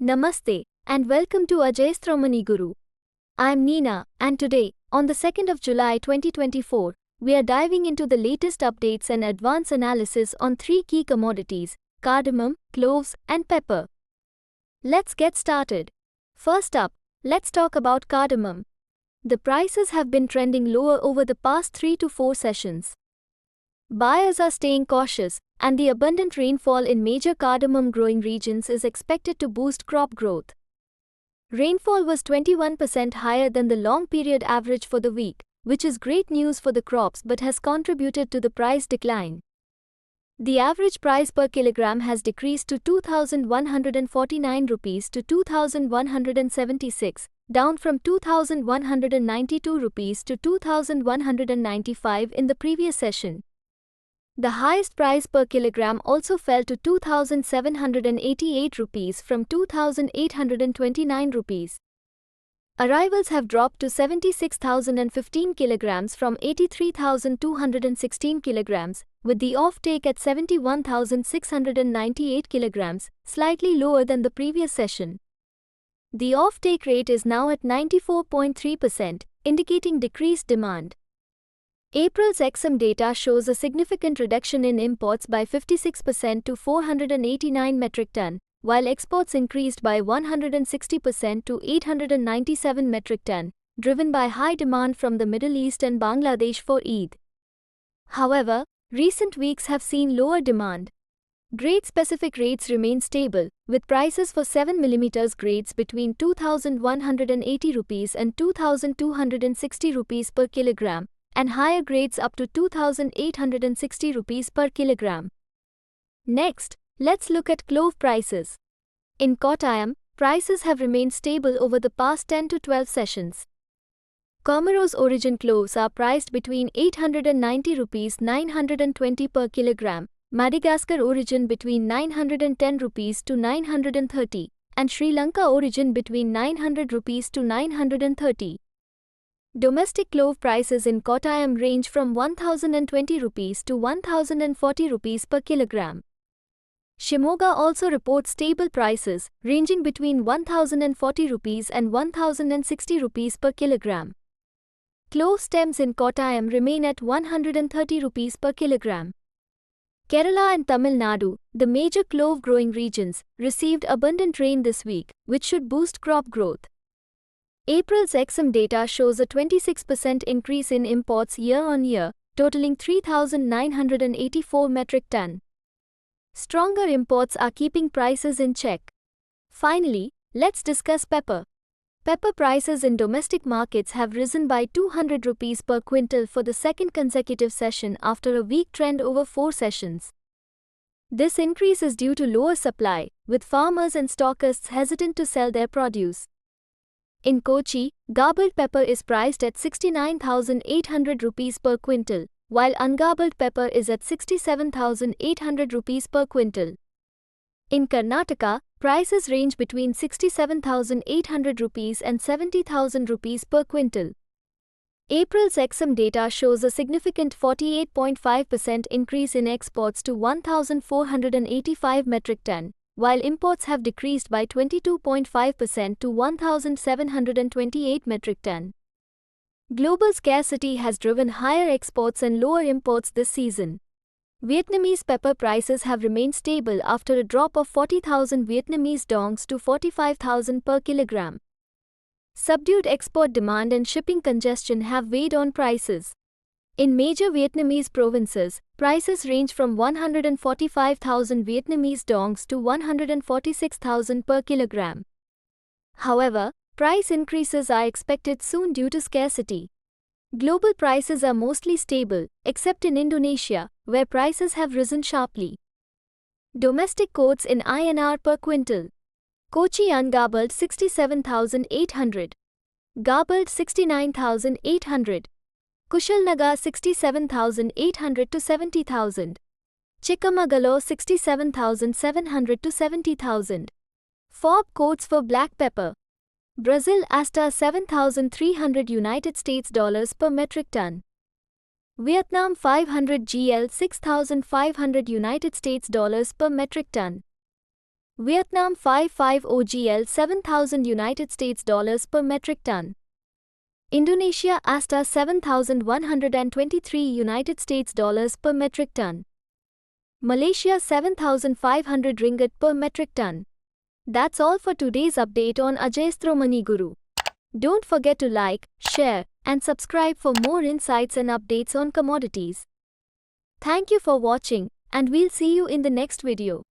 Namaste and welcome to Ajayasthramani Guru. I am Neena and today, on the 2nd of July 2024, we are diving into the latest updates and advanced analysis on three key commodities: cardamom, cloves, and pepper. Let's get started. First up, let's talk about cardamom. The prices have been trending lower over the past 3 to 4 sessions. Buyers are staying cautious, and the abundant rainfall in major cardamom growing regions is expected to boost crop growth. Rainfall was 21% higher than the long period average for the week, which is great news for the crops but has contributed to the price decline. The average price per kilogram has decreased to 2,149 rupees to 2,176, down from 2,192 rupees to 2,195 in the previous session. The highest price per kilogram also fell to 2,788 rupees from 2,829 rupees. Arrivals have dropped to 76,015 kilograms from 83,216 kilograms, with the offtake at 71,698 kilograms, slightly lower than the previous session. The offtake rate is now at 94.3%, indicating decreased demand. April's EXIM data shows a significant reduction in imports by 56% to 489 metric ton, while exports increased by 160% to 897 metric ton, driven by high demand from the Middle East and Bangladesh for Eid. However, recent weeks have seen lower demand. Grade-specific rates remain stable, with prices for 7mm grades between 2,180 rupees and 2,260 rupees per kilogram, and higher grades up to 2,860 rupees per kilogram. Next, let's look at clove prices. In Kottayam, prices have remained stable over the past 10 to 12 sessions. Comoros origin cloves are priced between 890 rupees 920 per kilogram, Madagascar origin between 910 rupees to 930, and Sri Lanka origin between 900 rupees to 930. Domestic clove prices in Kottayam range from 1,020 rupees to 1,040 rupees per kilogram. Shimoga also reports stable prices, ranging between 1,040 rupees and 1,060 rupees per kilogram. Clove stems in Kottayam remain at 130 rupees per kilogram. Kerala and Tamil Nadu, the major clove growing regions, received abundant rain this week, which should boost crop growth. April's EXIM data shows a 26% increase in imports year-on-year, totaling 3,984 metric ton. Stronger imports are keeping prices in check. Finally, let's discuss pepper. Pepper prices in domestic markets have risen by 200 rupees per quintal for the second consecutive session after a weak trend over 4 sessions. This increase is due to lower supply, with farmers and stockists hesitant to sell their produce. In Kochi, garbled pepper is priced at 69,800 rupees per quintal, while ungarbled pepper is at 67,800 rupees per quintal. In Karnataka, prices range between 67,800 rupees and 70,000 rupees per quintal. April's EXIM data shows a significant 48.5% increase in exports to 1,485 metric ton, while imports have decreased by 22.5% to 1,728 metric ton. Global scarcity has driven higher exports and lower imports this season. Vietnamese pepper prices have remained stable after a drop of 40,000 Vietnamese dongs to 45,000 per kilogram. Subdued export demand and shipping congestion have weighed on prices. In major Vietnamese provinces, prices range from 145,000 Vietnamese dongs to 146,000 per kilogram. However, price increases are expected soon due to scarcity. Global prices are mostly stable, except in Indonesia, where prices have risen sharply. Domestic quotes in INR per quintal. Kochi ungarbled 67,800. Garbled 69,800. Kushalnagar 67,800 to 70,000. Chikamagalur 67,700 to 70,000. FOB quotes for black pepper. Brazil Asta 7,300 United States dollars per metric ton. Vietnam 500 GL 6,500 United States dollars per metric ton. Vietnam 55 OGL 7,000 United States dollars per metric ton. Indonesia Asta 7,123 United States dollars per metric ton. Malaysia 7,500 ringgit per metric ton. That's all for today's update on Ajaistro Money Guru. Don't forget to like, share, and subscribe for more insights and updates on commodities. Thank you for watching, and we'll see you in the next video.